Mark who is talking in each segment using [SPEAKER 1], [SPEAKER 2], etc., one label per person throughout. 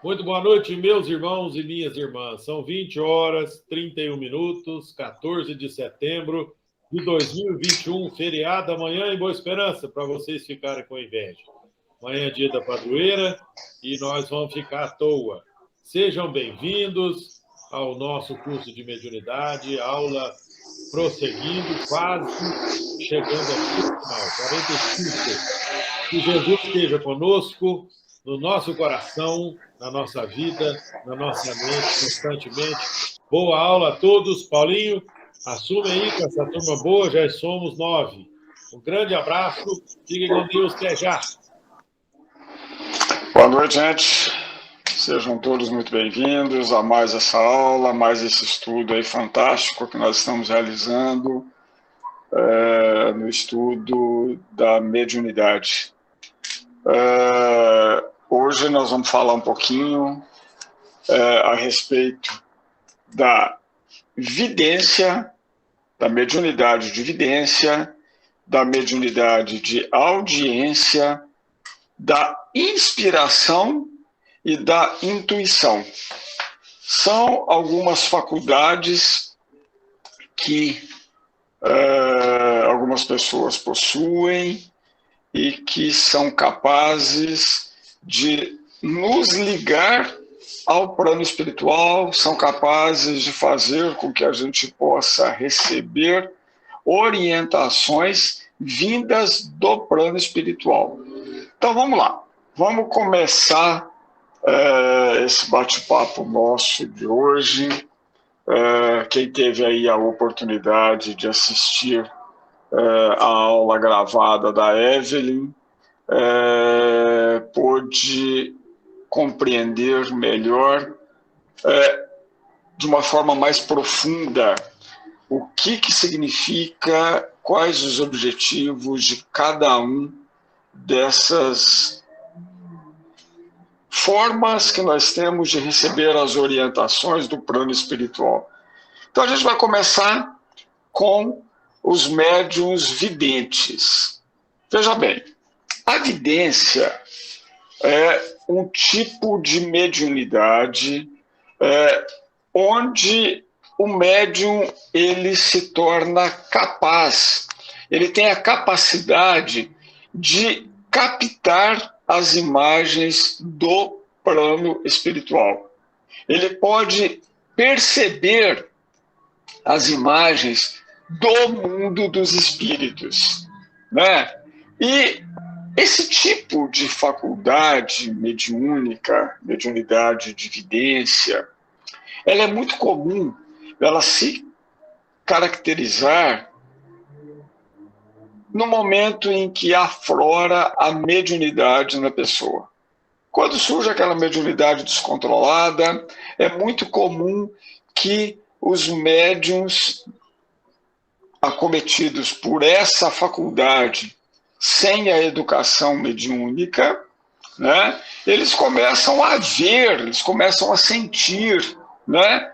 [SPEAKER 1] Muito boa noite, meus irmãos e minhas irmãs. São 20 horas, 31 minutos, 14 de setembro de 2021, feriado amanhã em Boa Esperança, para vocês ficarem com inveja. Amanhã é dia da padroeira e nós vamos ficar à toa. Sejam bem-vindos ao nosso curso de mediunidade, aula prosseguindo, quase chegando ao final, 45. Que Jesus esteja conosco, no nosso coração, na nossa vida, na nossa mente, constantemente. Boa aula a todos. Paulinho, assume aí com essa turma boa, já somos 9. Um grande abraço, fiquem com Deus, até já.
[SPEAKER 2] Boa noite, gente. Sejam todos muito bem-vindos a mais essa aula, mais esse estudo aí fantástico que nós estamos realizando no estudo da mediunidade. Hoje nós vamos falar um pouquinho a respeito da vidência, da mediunidade de vidência, da mediunidade de audiência, da inspiração e da intuição. São algumas faculdades que algumas pessoas possuem e que são capazes de nos ligar ao plano espiritual, são capazes de fazer com que a gente possa receber orientações vindas do plano espiritual. Então vamos lá, vamos começar esse bate-papo nosso de hoje. Quem teve aí a oportunidade de assistir a aula gravada da Evelyn pôde compreender melhor, de uma forma mais profunda, o que significa, quais os objetivos de cada um dessas formas que nós temos de receber as orientações do plano espiritual. Então a gente vai começar com os médiuns videntes. Veja bem, a vidência é um tipo de mediunidade onde o médium ele se torna capaz, ele tem a capacidade de captar as imagens do plano espiritual. Ele pode perceber as imagens do mundo dos espíritos, né? E esse tipo de faculdade mediúnica, mediunidade de vidência, ela é muito comum, ela se caracterizar no momento em que aflora a mediunidade na pessoa. Quando surge aquela mediunidade descontrolada, é muito comum que os médiuns acometidos por essa faculdade, sem a educação mediúnica, né, eles começam a ver, eles começam a sentir, né,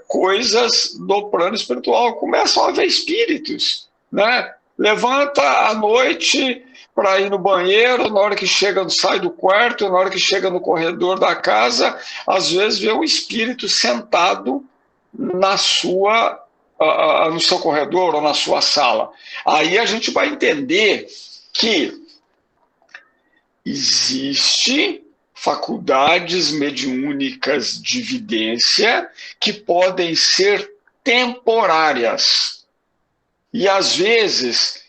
[SPEAKER 2] coisas do plano espiritual, começam a ver espíritos, né? Levanta à noite para ir no banheiro, na hora que chega, sai do quarto, na hora que chega no corredor da casa, às vezes vê um espírito sentado no seu corredor ou na sua sala. Aí a gente vai entender que existe faculdades mediúnicas de vidência que podem ser temporárias. E, às vezes,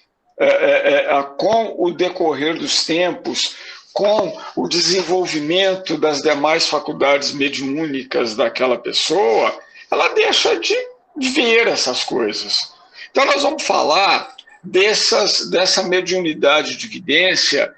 [SPEAKER 2] com o decorrer dos tempos, com o desenvolvimento das demais faculdades mediúnicas daquela pessoa, ela deixa de ver essas coisas. Então, nós vamos falar dessa mediunidade de vidência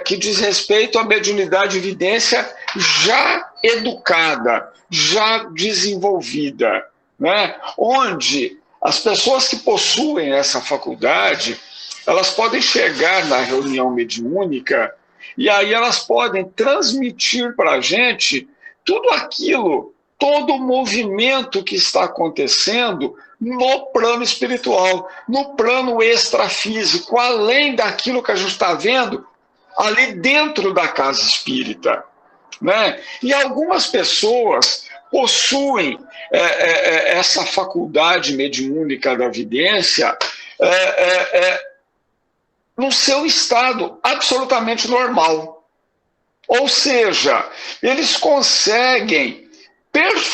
[SPEAKER 2] que diz respeito à mediunidade de vidência já educada, já desenvolvida, né? Onde as pessoas que possuem essa faculdade, elas podem chegar na reunião mediúnica e aí elas podem transmitir para a gente tudo aquilo, todo o movimento que está acontecendo no plano espiritual, no plano extrafísico, além daquilo que a gente está vendo ali dentro da casa espírita. né? E algumas pessoas possuem essa faculdade mediúnica da vidência no seu estado absolutamente normal. Ou seja, eles conseguem,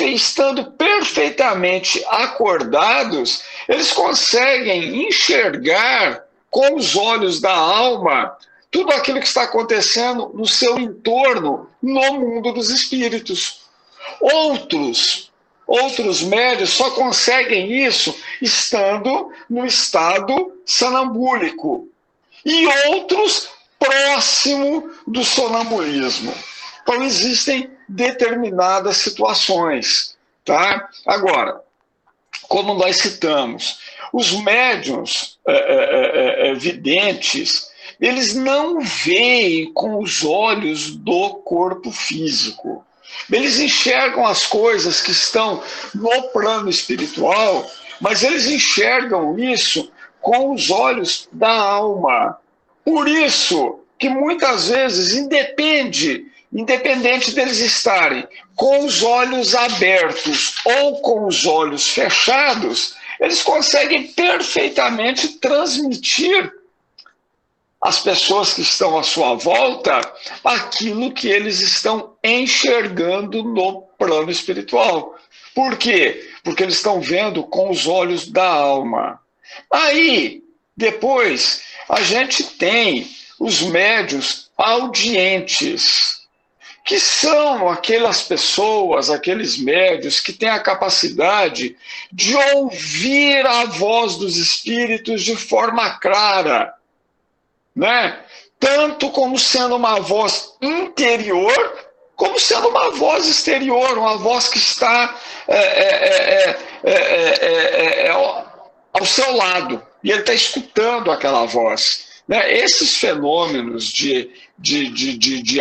[SPEAKER 2] estando perfeitamente acordados, eles conseguem enxergar com os olhos da alma tudo aquilo que está acontecendo no seu entorno, no mundo dos espíritos. Outros médios só conseguem isso estando no estado sonambúlico. E outros próximo do sonambulismo. Então, existem determinadas situações. Tá? Agora, como nós citamos, os médiuns videntes, eles não veem com os olhos do corpo físico. Eles enxergam as coisas que estão no plano espiritual, mas eles enxergam isso com os olhos da alma. Por isso que muitas vezes, independente deles estarem com os olhos abertos ou com os olhos fechados, eles conseguem perfeitamente transmitir às pessoas que estão à sua volta aquilo que eles estão enxergando no plano espiritual. Por quê? Porque eles estão vendo com os olhos da alma. Aí, depois, a gente tem os médiuns audientes, que são aquelas pessoas, aqueles médiuns que têm a capacidade de ouvir a voz dos espíritos de forma clara, né? Tanto como sendo uma voz interior, como sendo uma voz exterior, uma voz que está ao seu lado, e ele está escutando aquela voz. Né? Esses fenômenos de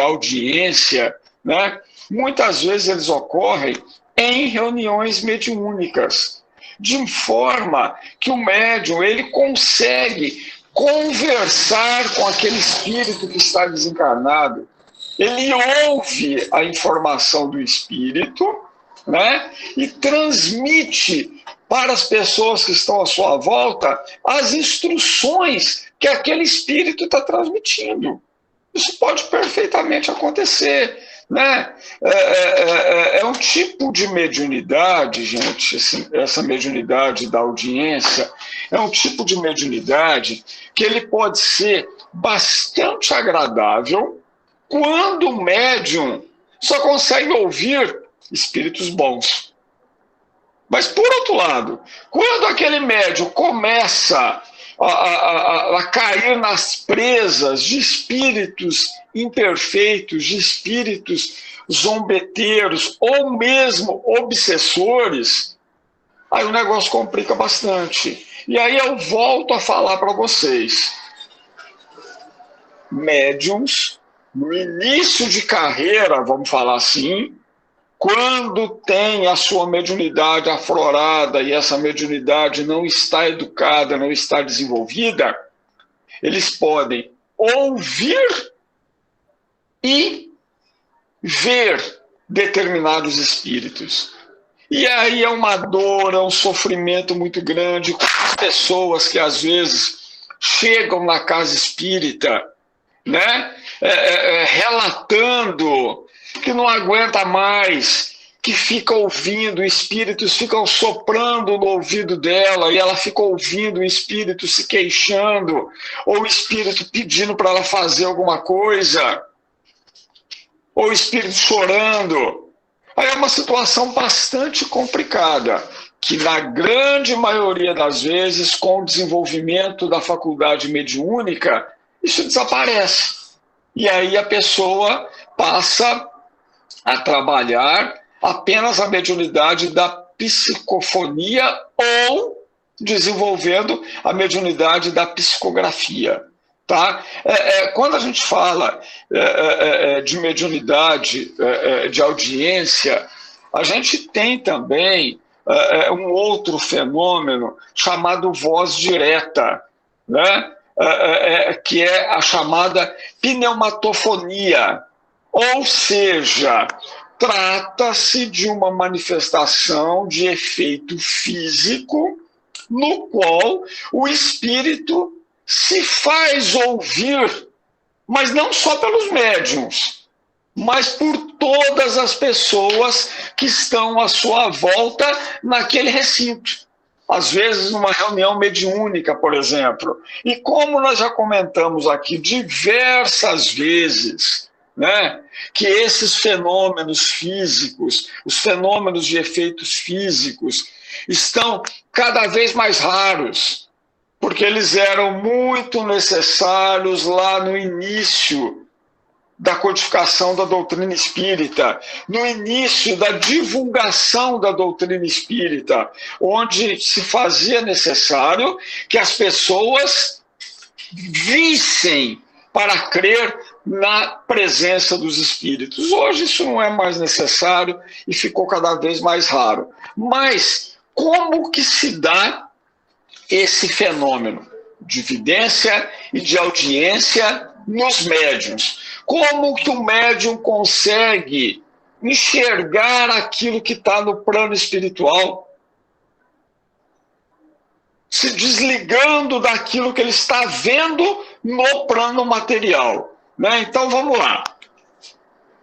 [SPEAKER 2] audiência, né? Muitas vezes eles ocorrem em reuniões mediúnicas, de forma que o médium ele consegue conversar com aquele espírito que está desencarnado. Ele ouve a informação do espírito, né? E transmite para as pessoas que estão à sua volta as instruções que aquele espírito está transmitindo. Isso pode perfeitamente acontecer, né? É um tipo de mediunidade, gente, assim, essa mediunidade da audiência, é um tipo de mediunidade que ele pode ser bastante agradável quando o médium só consegue ouvir espíritos bons. Mas, por outro lado, quando aquele médium começa a cair nas presas de espíritos imperfeitos, de espíritos zombeteiros ou mesmo obsessores, aí o negócio complica bastante. E aí eu volto a falar para vocês. Médiums, no início de carreira, vamos falar assim, quando tem a sua mediunidade aflorada e essa mediunidade não está educada, não está desenvolvida, eles podem ouvir e ver determinados espíritos. E aí é uma dor, é um sofrimento muito grande com as pessoas que às vezes chegam na casa espírita, né? Relatando que não aguenta mais, que fica ouvindo, espíritos ficam soprando no ouvido dela e ela fica ouvindo o espírito se queixando, ou o espírito pedindo para ela fazer alguma coisa, ou o espírito chorando. Aí é uma situação bastante complicada, que na grande maioria das vezes, com o desenvolvimento da faculdade mediúnica, isso desaparece. E aí a pessoa passa a trabalhar apenas a mediunidade da psicofonia ou desenvolvendo a mediunidade da psicografia. Tá? Quando a gente fala de mediunidade, de audiência, a gente tem também um outro fenômeno chamado voz direta, né? Que é a chamada pneumatofonia. Ou seja, trata-se de uma manifestação de efeito físico no qual o espírito se faz ouvir, mas não só pelos médiuns, mas por todas as pessoas que estão à sua volta naquele recinto. Às vezes, numa reunião mediúnica, por exemplo. E como nós já comentamos aqui diversas vezes, né, que esses fenômenos físicos, os fenômenos de efeitos físicos, estão cada vez mais raros, porque eles eram muito necessários lá no início da codificação da doutrina espírita, no início da divulgação da doutrina espírita, onde se fazia necessário que as pessoas vissem para crer na presença dos espíritos. Hoje isso não é mais necessário e ficou cada vez mais raro. Mas como que se dá esse fenômeno de vidência e de audiência nos médiuns? Como que o médium consegue enxergar aquilo que está no plano espiritual, se desligando daquilo que ele está vendo no plano material, né? Então vamos lá.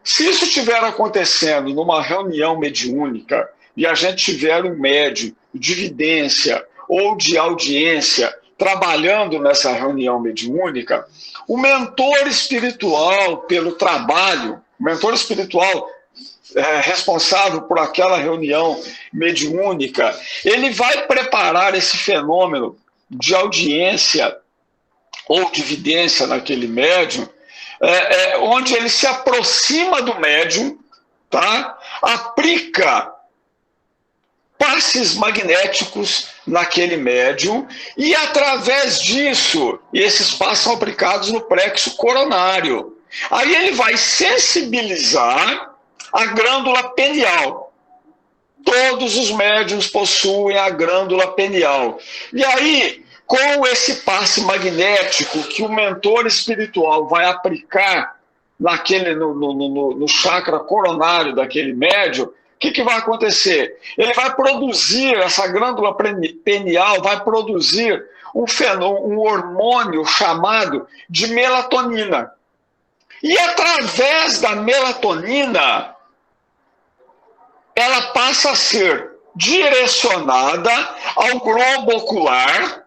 [SPEAKER 2] Se isso estiver acontecendo numa reunião mediúnica e a gente tiver um médium de vidência ou de audiência trabalhando nessa reunião mediúnica, o mentor espiritual pelo trabalho, o mentor espiritual responsável por aquela reunião mediúnica, ele vai preparar esse fenômeno de audiência ou de vidência naquele médium, onde ele se aproxima do médium, tá? Aplica passes magnéticos naquele médium e, através disso, esses passes são aplicados no plexo coronário. Aí ele vai sensibilizar a glândula penial. Todos os médiuns possuem a glândula penial. E aí, com esse passe magnético que o mentor espiritual vai aplicar no chakra coronário daquele médium, o que vai acontecer? Ele vai produzir, essa glândula penial vai produzir um hormônio chamado de melatonina. E através da melatonina, ela passa a ser direcionada ao globo ocular,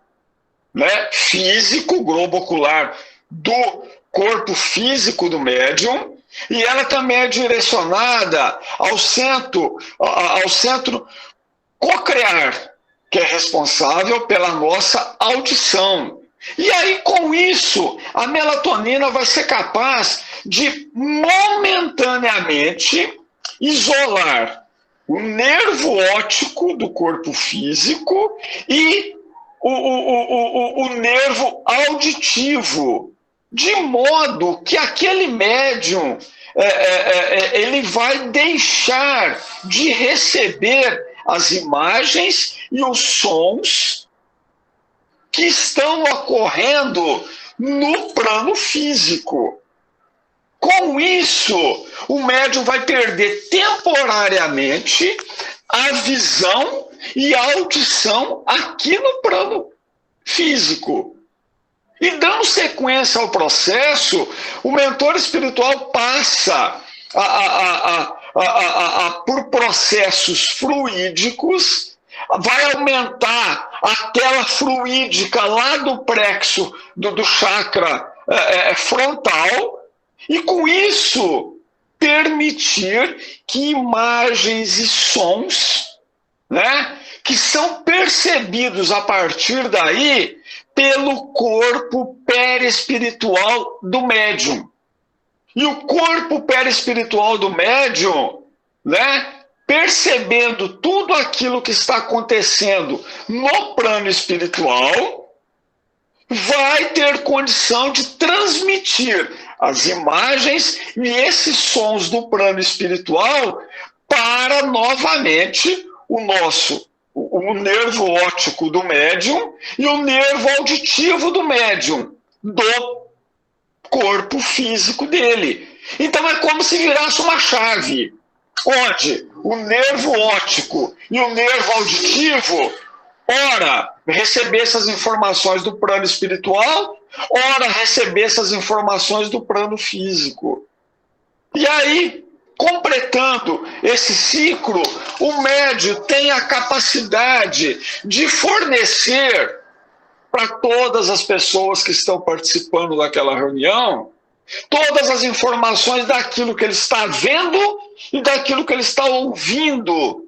[SPEAKER 2] né, físico, globo ocular do corpo físico do médium, e ela também é direcionada ao centro coclear, que é responsável pela nossa audição. E aí, com isso, a melatonina vai ser capaz de momentaneamente isolar o nervo óptico do corpo físico e o nervo auditivo, de modo que aquele médium ele vai deixar de receber as imagens e os sons que estão ocorrendo no plano físico. Com isso, o médium vai perder temporariamente a visão e a audição aqui no plano físico. E dando sequência ao processo, o mentor espiritual passa por processos fluídicos, vai aumentar a tela fluídica lá do plexo do chakra frontal, e com isso permitir que imagens e sons, né, que são percebidos a partir daí pelo corpo perispiritual do médium. E o corpo perispiritual do médium, né, percebendo tudo aquilo que está acontecendo no plano espiritual, vai ter condição de transmitir as imagens e esses sons do plano espiritual para, novamente, o nervo óptico do médium e o nervo auditivo do médium, do corpo físico dele. Então é como se virasse uma chave, onde o nervo óptico e o nervo auditivo, ora, recebesse as informações do plano espiritual, ora, recebesse as informações do plano físico. E aí, completando esse ciclo, o médium tem a capacidade de fornecer para todas as pessoas que estão participando daquela reunião todas as informações daquilo que ele está vendo e daquilo que ele está ouvindo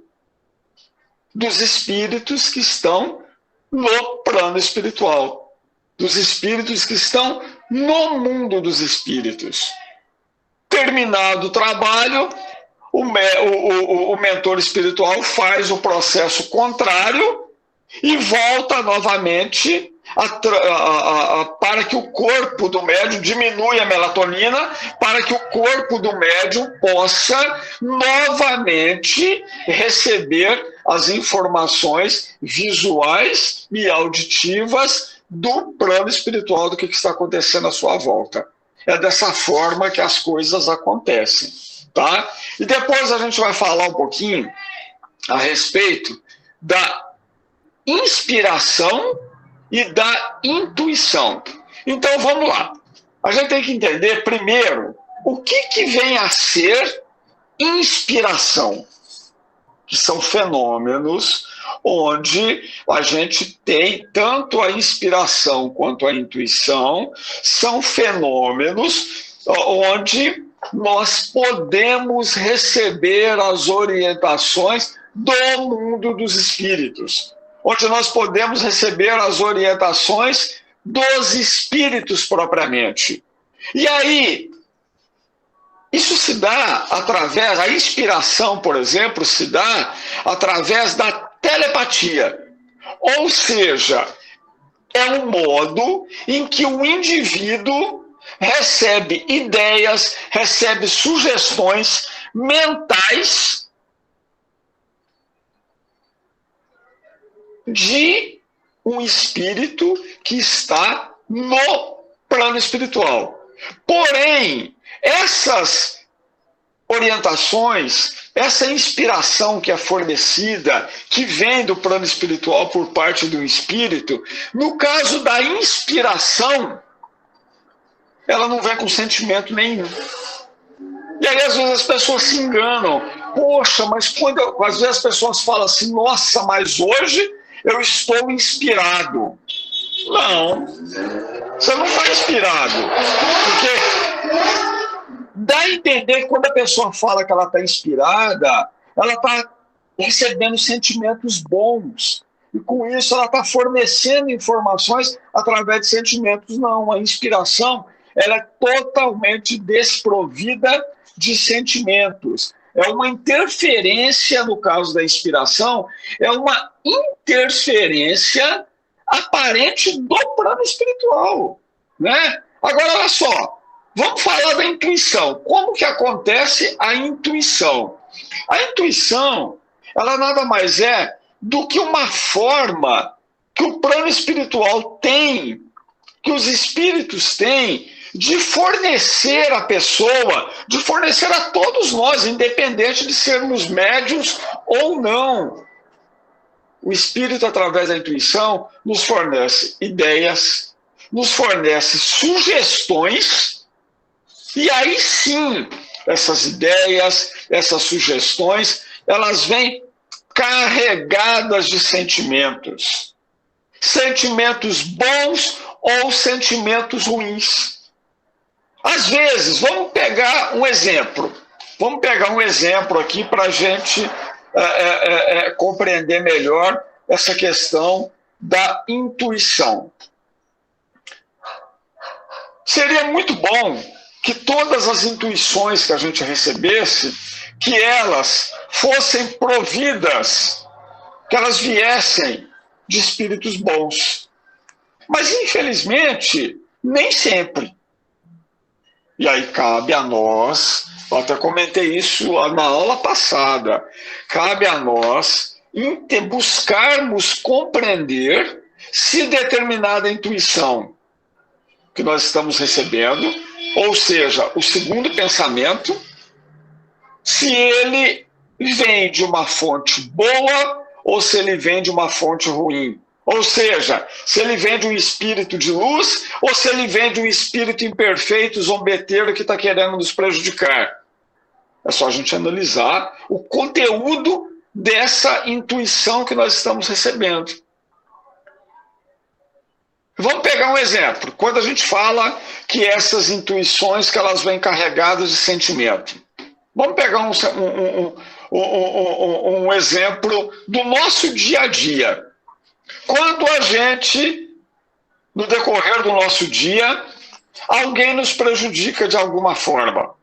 [SPEAKER 2] dos espíritos que estão no plano espiritual, dos espíritos que estão no mundo dos espíritos. Terminado o trabalho, o mentor espiritual faz o processo contrário e volta novamente para que o corpo do médium diminua a melatonina, para que o corpo do médium possa novamente receber as informações visuais e auditivas do plano espiritual do que está acontecendo à sua volta. É dessa forma que as coisas acontecem, tá? E depois a gente vai falar um pouquinho a respeito da inspiração e da intuição. Então vamos lá. A gente tem que entender primeiro o que vem a ser inspiração, que são fenômenos onde a gente tem tanto a inspiração quanto a intuição, são fenômenos onde nós podemos receber as orientações do mundo dos espíritos, onde nós podemos receber as orientações dos espíritos propriamente. E aí, isso se dá através, a inspiração, por exemplo, se dá através da telepatia. Ou seja, é um modo em que o indivíduo recebe ideias, recebe sugestões mentais de um espírito que está no plano espiritual. Porém, essas orientações, essa inspiração que é fornecida, que vem do plano espiritual por parte do espírito, no caso da inspiração, ela não vem com sentimento nenhum. E aí, às vezes, as pessoas se enganam. Poxa, mas às vezes as pessoas falam assim, nossa, mas hoje eu estou inspirado. Não, você não está inspirado. Porque dá a entender que quando a pessoa fala que ela está inspirada, ela está recebendo sentimentos bons. E com isso ela está fornecendo informações através de sentimentos. Não, a inspiração ela é totalmente desprovida de sentimentos. É uma interferência, no caso da inspiração, é uma interferência aparente do plano espiritual, né? Agora, olha só, vamos falar da intuição. Como que acontece a intuição? A intuição, ela nada mais é do que uma forma que o plano espiritual tem, que os espíritos têm, de fornecer à pessoa, de fornecer a todos nós, independente de sermos médiuns ou não. O espírito, através da intuição, nos fornece ideias, nos fornece sugestões, e aí sim, essas ideias, essas sugestões, elas vêm carregadas de sentimentos. Sentimentos bons ou sentimentos ruins. Às vezes, vamos pegar um exemplo. Vamos pegar um exemplo aqui para a gente compreender melhor essa questão da intuição. Seria muito bom que todas as intuições que a gente recebesse, que elas fossem providas, que elas viessem de espíritos bons. Mas, infelizmente, nem sempre. E aí cabe a nós, eu até comentei isso na aula passada, cabe a nós buscarmos compreender se determinada intuição que nós estamos recebendo, ou seja, o segundo pensamento, se ele vem de uma fonte boa ou se ele vem de uma fonte ruim. Ou seja, se ele vem de um espírito de luz ou se ele vem de um espírito imperfeito, zombeteiro, que está querendo nos prejudicar. É só a gente analisar o conteúdo dessa intuição que nós estamos recebendo. Vamos pegar um exemplo. Quando a gente fala que essas intuições que elas vêm carregadas de sentimento. Vamos pegar um exemplo do nosso dia a dia. Quando a gente, no decorrer do nosso dia, alguém nos prejudica de alguma forma.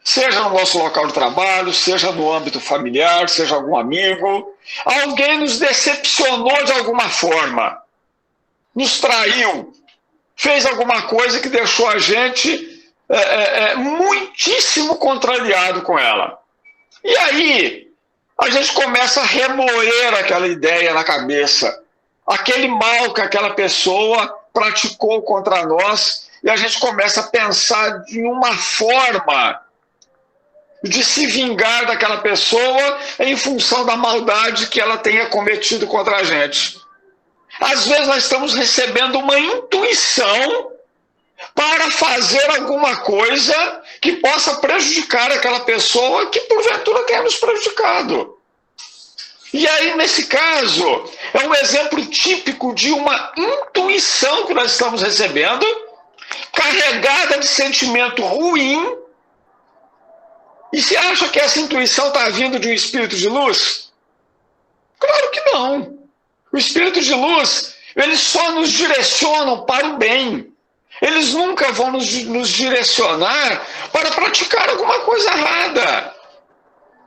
[SPEAKER 2] Seja no nosso local de trabalho, seja no âmbito familiar, seja algum amigo. Alguém nos decepcionou de alguma forma. Nos traiu. Fez alguma coisa que deixou a gente muitíssimo contrariado com ela. E aí, a gente começa a remoer aquela ideia na cabeça. Aquele mal que aquela pessoa praticou contra nós, e a gente começa a pensar em uma forma de se vingar daquela pessoa em função da maldade que ela tenha cometido contra a gente. Às vezes nós estamos recebendo uma intuição para fazer alguma coisa que possa prejudicar aquela pessoa que porventura tenha nos prejudicado. E aí, nesse caso, é um exemplo típico de uma intuição que nós estamos recebendo, carregada de sentimento ruim. E você acha que essa intuição está vindo de um espírito de luz? Claro que não. O espírito de luz, eles só nos direcionam para o bem. Eles nunca vão nos direcionar para praticar alguma coisa errada.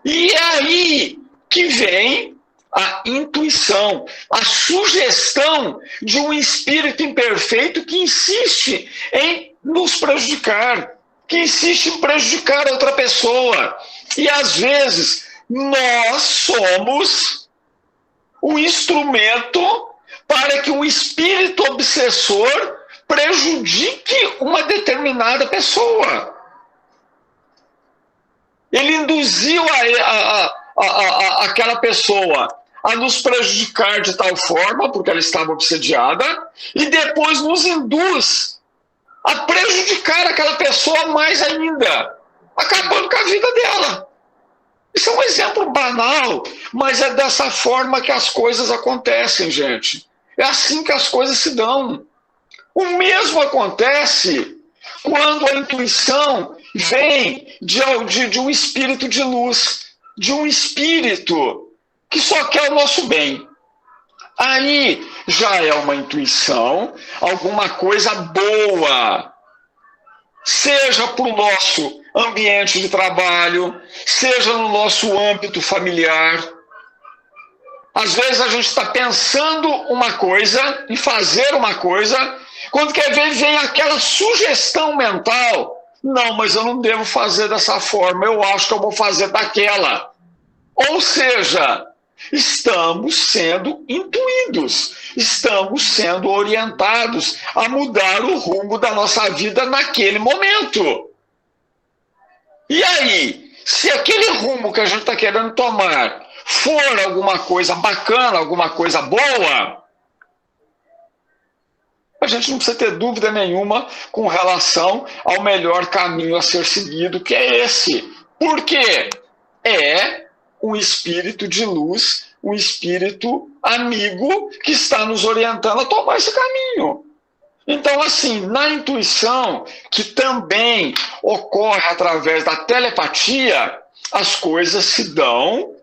[SPEAKER 2] E é aí que vem a intuição, a sugestão de um espírito imperfeito que insiste em nos prejudicar, que insiste em prejudicar outra pessoa. E às vezes nós somos o instrumento para que um espírito obsessor prejudique uma determinada pessoa. Ele induziu aquela pessoa a nos prejudicar de tal forma, porque ela estava obsediada, e depois nos induz a prejudicar aquela pessoa mais ainda, acabando com a vida dela. Isso é um exemplo banal, mas é dessa forma que as coisas acontecem, gente. É assim que as coisas se dão. O mesmo acontece quando a intuição vem de um espírito de luz, de um espírito que só quer o nosso bem. Aí já é uma intuição, alguma coisa boa, seja para o nosso ambiente de trabalho, seja no nosso âmbito familiar. Às vezes a gente está pensando uma coisa, em fazer uma coisa, quando quer ver, vem aquela sugestão mental. Não, mas eu não devo fazer dessa forma, eu acho que eu vou fazer daquela. Ou seja, estamos sendo intuídos, estamos sendo orientados a mudar o rumo da nossa vida naquele momento. E aí, se aquele rumo que a gente está querendo tomar for alguma coisa bacana, alguma coisa boa, a gente não precisa ter dúvida nenhuma com relação ao melhor caminho a ser seguido, que é esse. Por quê? É um espírito de luz, um espírito amigo que está nos orientando a tomar esse caminho. Então, assim, na intuição, que também ocorre através da telepatia, as coisas se dão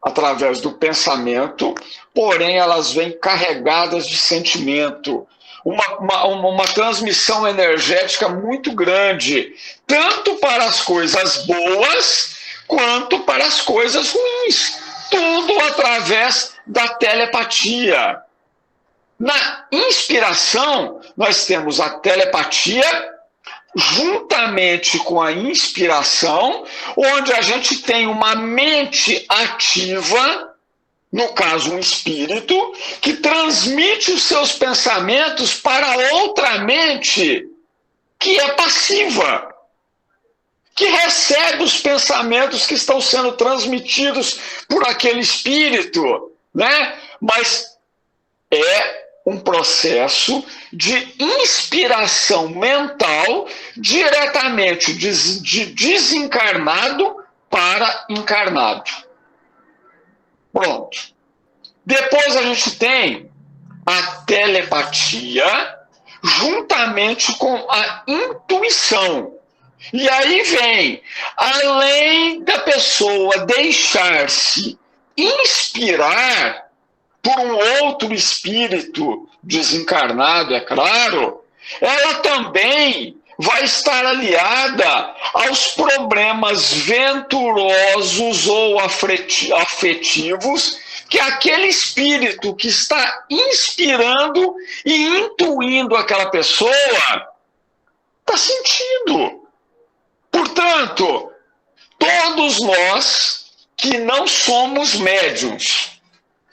[SPEAKER 2] através do pensamento, porém elas vêm carregadas de sentimento. Uma transmissão energética muito grande, tanto para as coisas boas, quanto para as coisas ruins. Tudo através da telepatia. Na inspiração, nós temos a telepatia, juntamente com a inspiração, onde a gente tem uma mente ativa, no caso um espírito, que transmite os seus pensamentos para outra mente que é passiva, que recebe os pensamentos que estão sendo transmitidos por aquele espírito, né? Mas é um processo de inspiração mental diretamente de desencarnado para encarnado. Pronto. Depois a gente tem a telepatia juntamente com a intuição. E aí vem, além da pessoa deixar-se inspirar por um outro espírito desencarnado, é claro, ela também vai estar aliada aos problemas venturosos ou afetivos que aquele espírito que está inspirando e intuindo aquela pessoa está sentindo. Portanto, todos nós que não somos médiuns,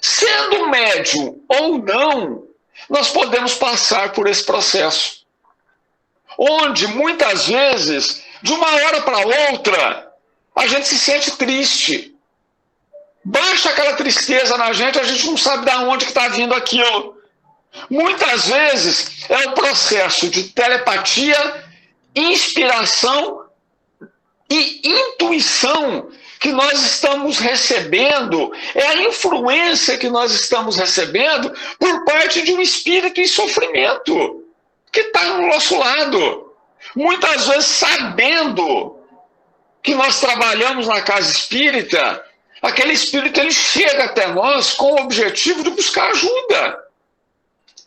[SPEAKER 2] sendo médium ou não, nós podemos passar por esse processo. Onde, muitas vezes, de uma hora para outra, a gente se sente triste. Baixa aquela tristeza na gente, a gente não sabe de onde que está vindo aquilo. Muitas vezes, é um processo de telepatia, inspiração e intuição que nós estamos recebendo, é a influência que nós estamos recebendo por parte de um espírito em sofrimento, que está no nosso lado. Muitas vezes sabendo que nós trabalhamos na casa espírita, aquele espírito ele chega até nós com o objetivo de buscar ajuda.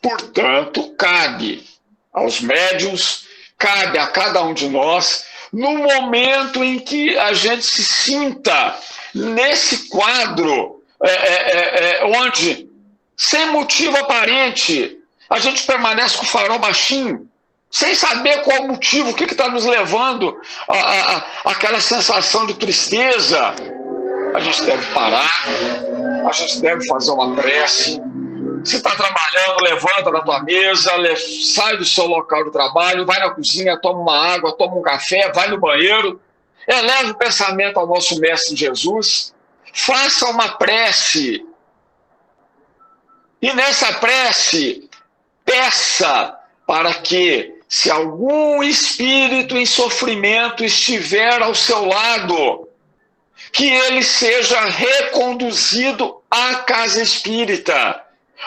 [SPEAKER 2] Portanto, cabe aos médiuns, cabe a cada um de nós, no momento em que a gente se sinta nesse quadro onde, sem motivo aparente, a gente permanece com o farol baixinho, sem saber qual o motivo, o que está nos levando àquela sensação de tristeza, a gente deve parar, a gente deve fazer uma prece. Se está trabalhando, levanta da tua mesa, sai do seu local de trabalho, vai na cozinha, toma uma água, toma um café, vai no banheiro, eleva o pensamento ao nosso Mestre Jesus, faça uma prece. E nessa prece, peça para que, se algum espírito em sofrimento estiver ao seu lado, que ele seja reconduzido à casa espírita,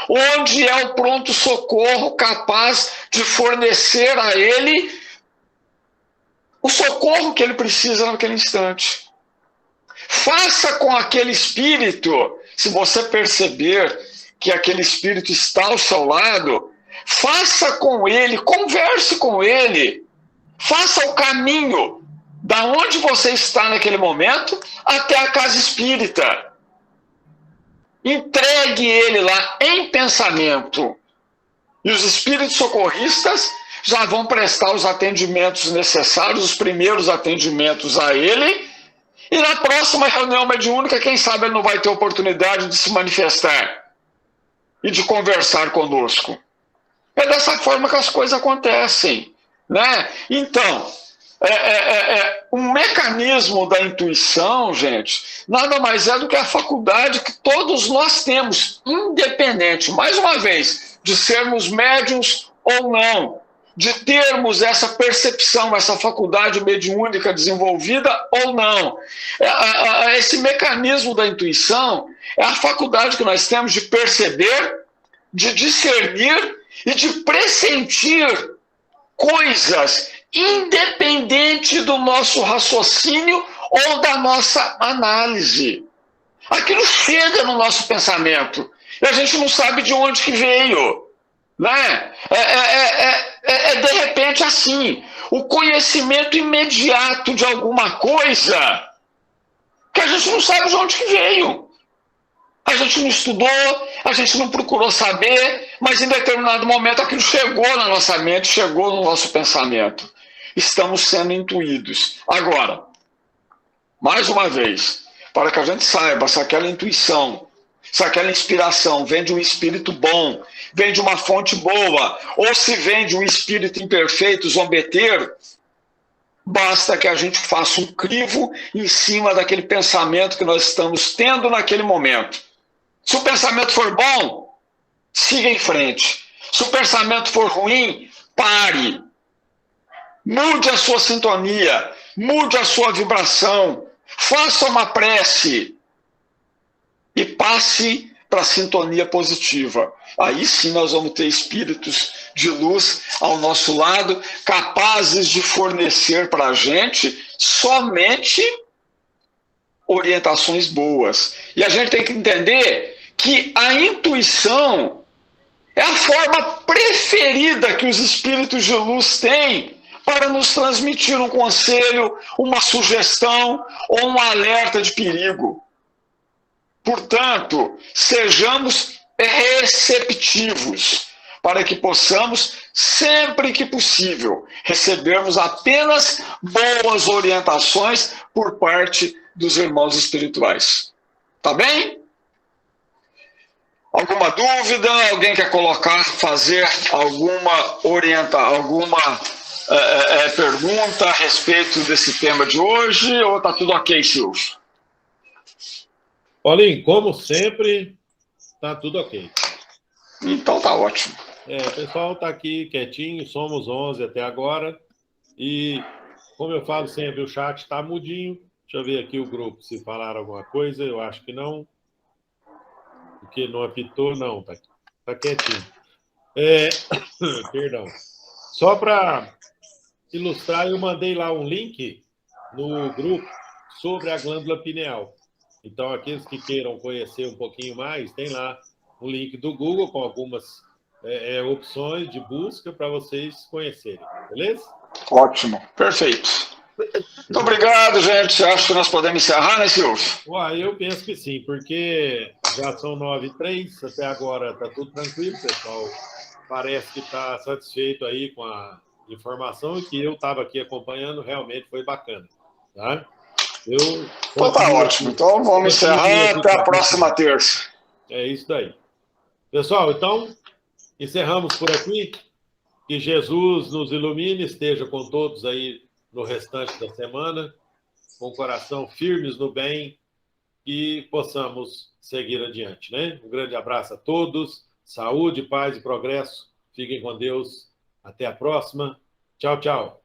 [SPEAKER 2] onde é o pronto-socorro capaz de fornecer a ele o socorro que ele precisa naquele instante. Faça com aquele espírito, se você perceber que aquele espírito está ao seu lado, faça com ele, converse com ele, faça o caminho da onde você está naquele momento até a casa espírita. Entregue ele lá em pensamento. E os espíritos socorristas já vão prestar os atendimentos necessários, os primeiros atendimentos a ele. E na próxima reunião mediúnica, quem sabe ele não vai ter oportunidade de se manifestar e de conversar conosco. É dessa forma que as coisas acontecem, né? Então, um mecanismo da intuição, gente, nada mais é do que a faculdade que todos nós temos, independente, mais uma vez, de sermos médiuns ou não, de termos essa percepção, essa faculdade mediúnica desenvolvida ou não. Esse mecanismo da intuição é a faculdade que nós temos de perceber, de discernir e de pressentir coisas independente do nosso raciocínio ou da nossa análise. Aquilo chega no nosso pensamento e a gente não sabe de onde que veio, né? De repente assim, o conhecimento imediato de alguma coisa que a gente não sabe de onde que veio. A gente não estudou, a gente não procurou saber, mas em determinado momento aquilo chegou na nossa mente, chegou no nosso pensamento. Estamos sendo intuídos. Agora, mais uma vez, para que a gente saiba se aquela intuição se aquela inspiração vem de um espírito bom, vem de uma fonte boa, ou se vem de um espírito imperfeito, zombeteiro, basta que a gente faça um crivo em cima daquele pensamento que nós estamos tendo naquele momento. Se o pensamento for bom, siga em frente. Se o pensamento for ruim, pare. Mude a sua sintonia, mude a sua vibração, faça uma prece e passe para a sintonia positiva. Aí sim nós vamos ter espíritos de luz ao nosso lado, capazes de fornecer para a gente somente orientações boas. E a gente tem que entender que a intuição é a forma preferida que os espíritos de luz têm para nos transmitir um conselho, uma sugestão ou um alerta de perigo. Portanto, sejamos receptivos para que possamos, sempre que possível, recebermos apenas boas orientações por parte dos irmãos espirituais. Tá bem? Alguma dúvida? Alguém quer fazer alguma pergunta a respeito desse tema de hoje? Ou está tudo ok, Silvio?
[SPEAKER 1] Paulinho, como sempre, está tudo ok.
[SPEAKER 2] Então tá ótimo.
[SPEAKER 1] O pessoal está aqui quietinho, somos 11 até agora. E, como eu falo sempre, o chat está mudinho. Deixa eu ver aqui o grupo, se falaram alguma coisa. Eu acho que não. Porque não apitou, não. Tá quietinho. Perdão. Só para ilustrar, eu mandei lá um link no grupo sobre a glândula pineal. Então, aqueles que queiram conhecer um pouquinho mais, tem lá um link do Google com algumas opções de busca para vocês conhecerem. Beleza?
[SPEAKER 2] Ótimo. Perfeito. Muito obrigado, gente. Acho que nós podemos encerrar, né, Silvio?
[SPEAKER 1] Eu penso que sim, porque já são 9h03, até agora está tudo tranquilo, pessoal. Parece que está satisfeito aí com a informação que eu estava aqui acompanhando, realmente foi bacana. Tá?
[SPEAKER 2] Então tá ótimo. Então vamos encerrar até a próxima terça.
[SPEAKER 1] É isso daí. Pessoal, então, encerramos por aqui. Que Jesus nos ilumine, esteja com todos aí no restante da semana, com o coração firmes no bem, e possamos seguir adiante, né? Um grande abraço a todos, saúde, paz e progresso. Fiquem com Deus. Até a próxima. Tchau, tchau.